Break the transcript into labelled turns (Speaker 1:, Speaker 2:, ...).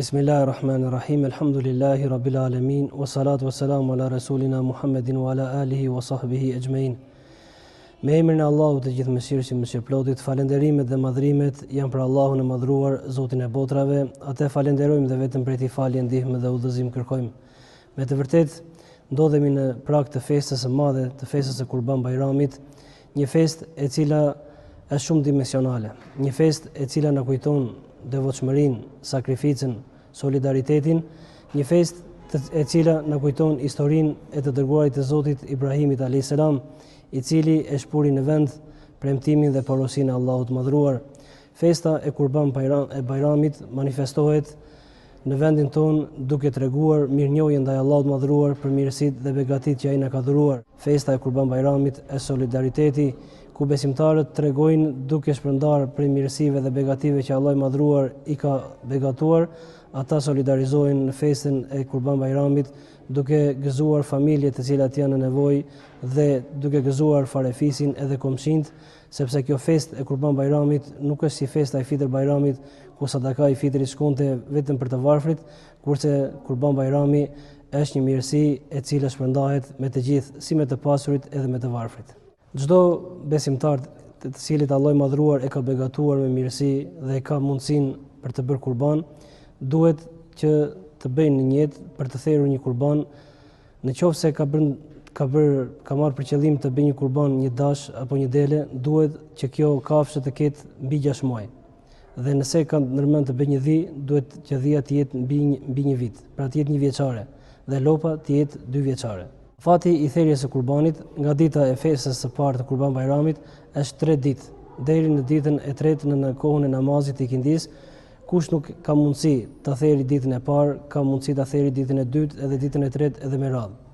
Speaker 1: Bismillahirrahmanirrahim. Alhamdulillahi rabbil alamin. Wassalatu wassalamu ala rasulina Muhammedin wa ala alihi wa sahbihi ajmain. Me emrin e Allahut të gjithëmëshirshëm, mëshirëplotit, falenderimet dhe madhrimet janë për Allahun e madhruar, Zotin e botrave. Atë falenderojmë dhe vetëm prej tij falje, ndihmë dhe udhëzim kërkojmë. Me të vërtetë ndodhemi në prag të festës së madhe, të festës së Kurban Bayramit, një festë e cila është shumë dimensionale, një festë e cila na kujton devotshmërinë, sakrificën, solidaritetin, një festë e cila na kujton historinë e të dërguarit të Zotit Ibrahimit a.s., i cili e shpuri në vend premtimin dhe porosinë e Allahut madhruar. Festa e Kurban Bayramit manifestohet në vendin tonë duke treguar mirënjohje ndaj Allahut madhruar për mirësitë dhe begatitë që ai na ka dhuruar. Festa e Kurban Bayramit është solidariteti, ku besimtarët tregojnë duke shpërndarë prej mirësive dhe begative që Allah i madhruar i ka begatuar, ata solidarizohen në festën e Kurban Bayramit duke gëzuar familjet të cilat janë në nevojë dhe duke gëzuar farefisin edhe komshinët, sepse kjo festë e Kurban Bayramit nuk është si festa e Fitr Bayramit, ku sadaka i fitrit shkonte vetëm për të varfrit, kurse Kurban Bayrami është një mirësi e cila shpërndahet me të gjithë, si me të pasurit edhe me të varfrit. Çdo besimtar të cilit Allah i madhruar e ka begatuar me mirësi dhe e ka mundësinë për të bërë kurban, duhet që të bëjë një jetë për të thërur një kurban, në qoftë se ka marrë për qëllim të bëjë një kurban, një dash apo një dele, duhet që kjo kafshë të ketë mbi 6 muaj. Dhe nëse ka ndërmend të bëjë një dhi, duhet që dhia të jetë mbi një vit, pra të jetë 1 vjeçare dhe lopa të jetë 2 vjeçare. Fati i thërjes së kurbanit nga dita e festës së parë të Kurban Bayramit është 3 ditë, deri në ditën e 3 në kohën e namazit të ikindis. Kush nuk ka mundësi ta thërri ditën e parë, ka mundësi ta thërri ditën e dytë edhe ditën e tretë edhe me radhë.